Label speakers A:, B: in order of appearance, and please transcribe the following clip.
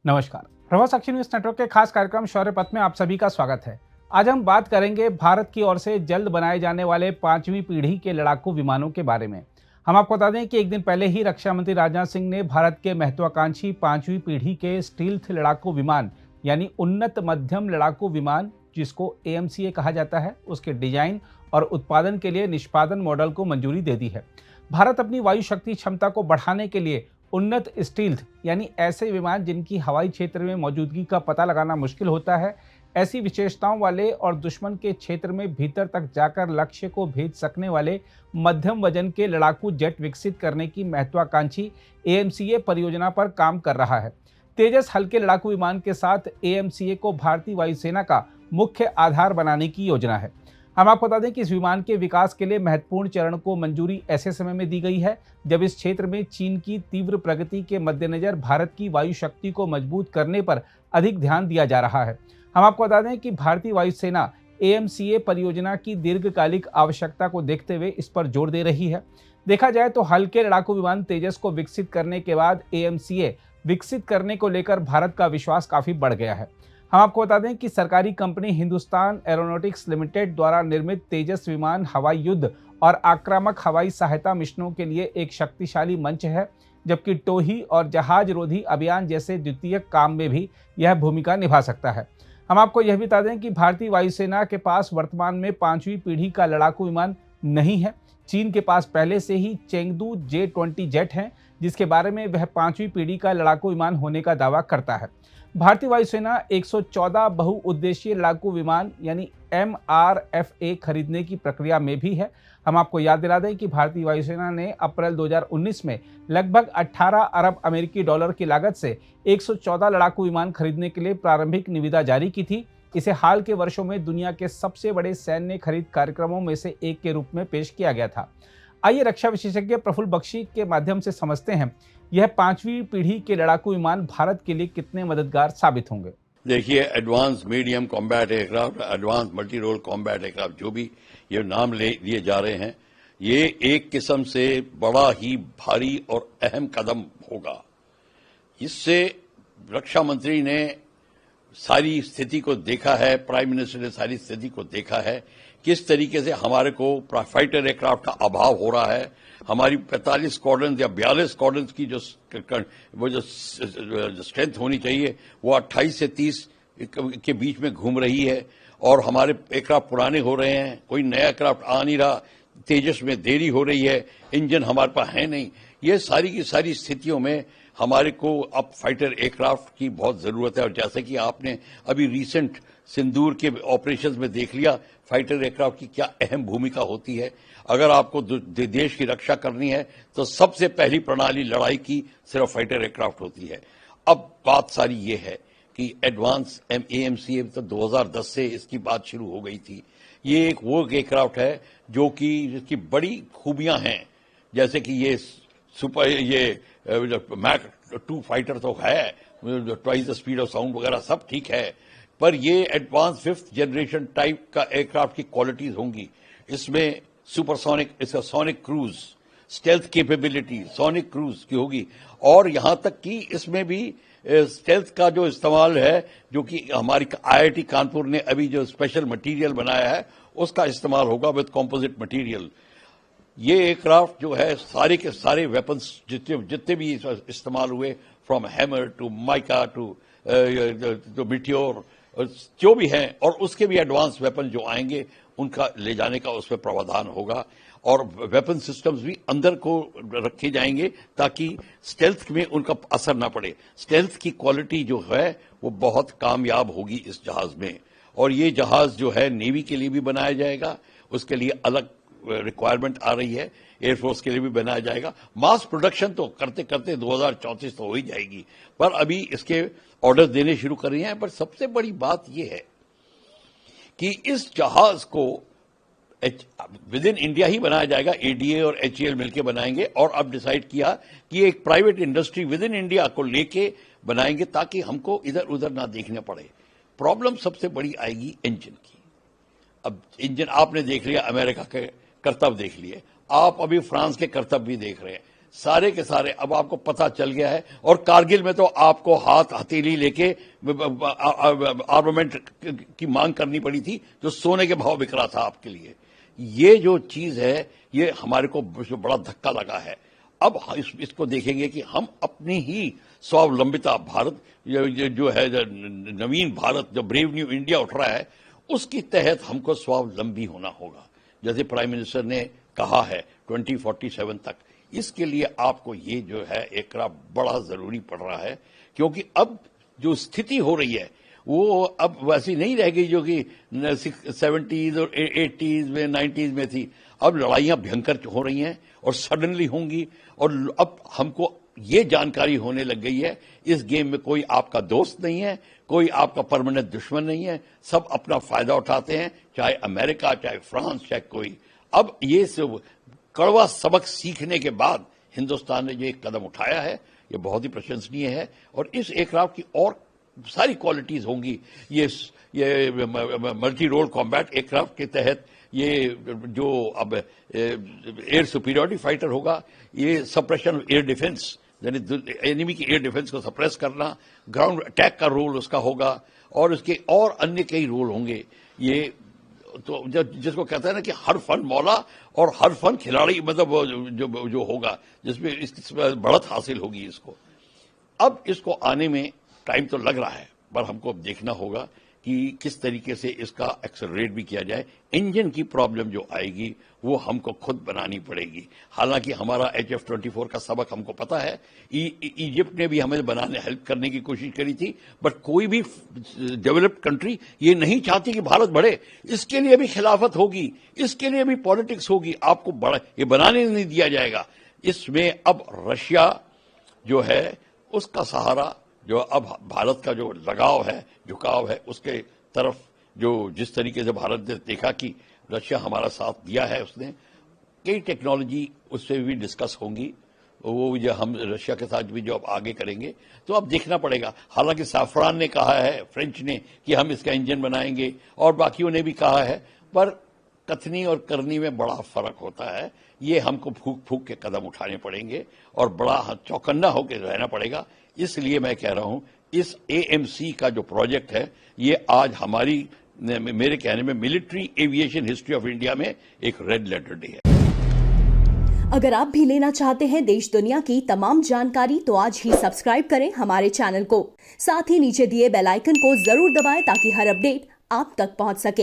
A: नमस्कार। प्रभा साक्षी news network के खास कार्यक्रम शौर्य पथ में आप सभी का स्वागत है। आज हम बात करेंगे भारत की ओर से जल्द बनाए जाने वाले 5वीं पीढ़ी के लड़ाकू विमानों के बारे में। हम आपको बता दें कि एक दिन पहले ही रक्षा मंत्री राजनाथ सिंह ने भारत के महत्वाकांक्षी 5वीं पीढ़ी के स्टील्थ लड़ाकू विमान यानी उन्नत मध्यम लड़ाकू विमान, जिसको AMCA कहा जाता है, उसके डिजाइन और उत्पादन के लिए निष्पादन मॉडल को मंजूरी दे दी है। भारत अपनी वायु शक्ति क्षमता को बढ़ाने के लिए उन्नत स्टील्थ यानी ऐसे विमान जिनकी हवाई क्षेत्र में मौजूदगी का पता लगाना मुश्किल होता है, ऐसी विशेषताओं वाले और दुश्मन के क्षेत्र में भीतर तक जाकर लक्ष्य को भेद सकने वाले मध्यम वजन के लड़ाकू जेट विकसित करने की महत्वाकांक्षी AMCA परियोजना पर काम कर रहा है। तेजस हल्के लड़ाकू विमान के साथ AMCA को भारतीय वायुसेना का मुख्य आधार बनाने की योजना है। हम आपको बता दें कि इस विमान के विकास के लिए महत्वपूर्ण चरण को मंजूरी ऐसे समय में दी गई है जब इस क्षेत्र में चीन की तीव्र प्रगति के मद्देनजर भारत की वायु शक्ति को मजबूत करने पर अधिक ध्यान दिया जा रहा है। हम आपको बता दें कि भारतीय वायुसेना AMCA परियोजना की दीर्घकालिक आवश्यकता को देखते हुए इस पर जोर दे रही है। देखा जाए तो हल्के लड़ाकू विमान तेजस को विकसित करने के बाद AMCA विकसित करने को लेकर भारत का विश्वास काफी बढ़ गया है। हम आपको बता दें कि सरकारी कंपनी हिंदुस्तान एरोनॉटिक्स लिमिटेड द्वारा निर्मित तेजस विमान हवाई युद्ध और आक्रामक हवाई सहायता मिशनों के लिए एक शक्तिशाली मंच है, जबकि टोही और जहाज रोधी अभियान जैसे द्वितीयक काम में भी यह भूमिका निभा सकता है। हम आपको यह भी बता दें कि भारतीय वायुसेना के पास वर्तमान में 5वीं पीढ़ी का लड़ाकू विमान नहीं है। चीन के पास पहले से ही चेंगदू J-20 जेट है, जिसके बारे में वह 5वीं पीढ़ी का लड़ाकू विमान होने का दावा करता है। भारतीय वायुसेना 114 बहुउद्देशीय लड़ाकू विमान यानी MRFA खरीदने की प्रक्रिया में भी है। हम आपको याद दिला दें कि भारतीय वायुसेना ने अप्रैल 2019 में लगभग 18 अरब अमेरिकी डॉलर की लागत से 114 लड़ाकू विमान खरीदने के लिए प्रारंभिक निविदा जारी की थी। इसे हाल के वर्षों में दुनिया के सबसे बड़े सैन्य खरीद कार्यक्रमों में से एक के रूप में पेश किया गया था। आइए रक्षा विशेषज्ञ प्रफुल्ल बख्शी के माध्यम से समझते हैं यह 5वीं पीढ़ी के लड़ाकू विमान भारत के लिए कितने मददगार साबित होंगे।
B: देखिए, advance medium combat aircraft, advance multi role combat aircraft, जो भी ये नाम लिए जा रहे हैं, ये एक किस्म से बड़ा ही भारी और अहम कदम होगा। इससे रक्षा मंत्री ने सारी स्थिति को देखा है, प्राइम मिनिस्टर ने सारी स्थिति को देखा है, किस तरीके से हमारे को फाइटर एयरक्राफ्ट का अभाव हो रहा है। हमारी 45 स्क्वाड्रन या 42 स्क्वाड्रन की जो स्ट्रेंथ होनी चाहिए वो 28 से 30 के बीच में घूम रही है, और हमारे एयरक्राफ्ट पुराने हो रहे हैं, कोई नया एयरक्राफ्ट आ नहीं रहा, तेजस में देरी हो रही है, इंजन हमारे पास है नहीं। ये सारी की सारी स्थितियों में हमारे को अब फाइटर एयरक्राफ्ट की बहुत जरूरत है। और जैसे कि आपने अभी रिसेंट सिंदूर के ऑपरेशंस में देख लिया, फाइटर एयरक्राफ्ट की क्या अहम भूमिका होती है। अगर आपको देश की रक्षा करनी है तो सबसे पहली प्रणाली लड़ाई की सिर्फ फाइटर एयरक्राफ्ट होती है। अब बात सारी ये है कि एडवांस AMCA तो 2010 से इसकी बात शुरू हो गई थी। ये एक वो एयरक्राफ्ट है जो कि जिसकी बड़ी खूबियां हैं, जैसे कि ये मैक 2 फाइटर तो है, twice the speed of sound वगैरह सब ठीक है, पर ये एडवांस 5th जनरेशन टाइप का एयरक्राफ्ट की क्वालिटीज होंगी। इसमें सुपरसोनिक, इसका sonic cruise, stealth capability sonic cruise की होगी, और यहां तक कि इसमें भी स्टेल्थ का जो इस्तेमाल है, जो कि हमारी IIT कानपुर ने अभी जो स्पेशल मटेरियल बनाया है उसका इस्तेमाल होगा विद कॉम्पोजिट मटेरियल। ये एयरक्राफ्ट जो है सारे के सारे वेपन्स जितने भी इस्तेमाल हुए, from Hammer to MICA to Meteor, जो भी हैं, और उसके भी एडवांस वेपन जो आएंगे उनका ले जाने का उसमें प्रावधान होगा, और वेपन सिस्टम्स भी अंदर को रखे जाएंगे ताकि स्टेल्थ में उनका असर ना पड़े। स्टेल्थ की क्वालिटी जो है वो बहुत कामयाब होगी इस जहाज में, और ये जहाज जो है नेवी के लिए भी बनाया जाएगा, उसके लिए अलग रिक्वायरमेंट आ रही है, एयरफोर्स के लिए भी बनाया जाएगा। मास प्रोडक्शन तो करते करते 2034 तो हो ही जाएगी, पर अभी इसके ऑर्डर देने शुरू कर रहे हैं। पर सबसे बड़ी बात यह है कि इस जहाज को विद इन इंडिया ही बनाया जाएगा, ADA और HAL मिलकर बनाएंगे, और अब डिसाइड किया कि एक private industry with in India को लेके बनाएंगे ताकि हमको इधर उधर ना देखना पड़े। प्रॉब्लम सबसे बड़ी आएगी इंजन की। अब इंजन आपने देख लिया, अमेरिका के करतब देख लिए, आप अभी फ्रांस के करतब भी देख रहे हैं। सारे के सारे अब आपको पता चल गया है। और कारगिल में तो आपको हाथ हथेली लेके आर्मामेंट की मांग करनी पड़ी थी, जो सोने के भाव बिक रहा था आपके लिए। ये जो चीज है, ये हमारे को बड़ा धक्का लगा है। अब इसको देखेंगे कि हम अपनी ही स्वावलंबिता भारत, जो है नवीन भारत, जो ब्रेव न्यू इंडिया उठ रहा है, उसके तहत हमको स्वावलंबी होना होगा, जैसे प्राइम मिनिस्टर ने कहा है 2047 तक। इसके लिए आपको ये जो है एक बड़ा जरूरी पड़ रहा है, क्योंकि अब जो स्थिति हो रही है वो अब वैसी नहीं रह गई जो कि 70s और 80s में 90s में थी। अब लड़ाइयां भयंकर हो रही हैं और सडनली होंगी। और अब हमको ये जानकारी होने लग गई है, इस गेम में कोई आपका दोस्त नहीं है, कोई आपका परमानेंट दुश्मन नहीं है, सब अपना फायदा उठाते हैं, चाहे अमेरिका, चाहे फ्रांस, चाहे कोई। अब ये सब कड़वा सबक सीखने के बाद हिंदुस्तान ने जो एक कदम उठाया है, ये बहुत ही प्रशंसनीय है। और इस एयरक्राफ्ट की और सारी क्वालिटीज होंगी। ये मल्टी रोल कॉम्बैट एयरक्राफ्ट के तहत ये जो अब एयर सुपीरियरिटी फाइटर होगा, ये सप्रेशन एयर डिफेंस, यानी एनिमी की एयर डिफेंस को सप्रेस करना, ग्राउंड अटैक का रोल उसका होगा, और उसके और अन्य कई रोल होंगे। ये तो जिसको कहते हैं ना कि हर फन मौला और हर फन खिलाड़ी, मतलब जो होगा, जिसमें इसमें बढ़त हासिल होगी इसको। अब इसको आने में टाइम तो लग रहा है, पर हमको अब देखना होगा कि किस तरीके से इसका एक्सेलरेट भी किया जाए। इंजन की प्रॉब्लम जो आएगी वो हमको खुद बनानी पड़ेगी। हालांकि हमारा HF-24 का सबक हमको पता है, इजिप्ट ने भी हमें बनाने हेल्प करने की कोशिश करी थी, बट कोई भी डेवलप्ड कंट्री ये नहीं चाहती कि भारत बढ़े। इसके लिए भी खिलाफत होगी, इसके लिए भी पॉलिटिक्स होगी, आपको बड़ा ये बनाने नहीं दिया जाएगा। इसमें अब रशिया जो है उसका सहारा, जो अब भारत का जो लगाव है, झुकाव है, उसके तरफ जो जिस तरीके से भारत ने देखा कि रशिया हमारा साथ दिया है, उसने कई टेक्नोलॉजी उससे भी डिस्कस होंगी। वो जो हम रशिया के साथ भी जो अब आगे करेंगे, तो अब देखना पड़ेगा। हालांकि साफरान ने कहा है, फ्रेंच ने, कि हम इसका इंजन बनाएंगे, और बाकियों ने भी कहा है, पर कथनी और करनी में बड़ा फर्क होता है। ये हमको फूक फूक के कदम उठाने पड़ेंगे और बड़ा चौकन्ना होकर रहना पड़ेगा। इसलिए मैं कह रहा हूं, इस AMC का जो प्रोजेक्ट है, ये आज हमारी, मेरे कहने में, military aviation history of India में एक रेड लेटर डे है।
C: अगर आप भी लेना चाहते हैं देश दुनिया की तमाम जानकारी, तो आज ही सब्सक्राइब करें हमारे चैनल को। साथ ही नीचे दिए बेल आइकन को जरूर दबाएं ताकि हर अपडेट आप तक पहुंच सके।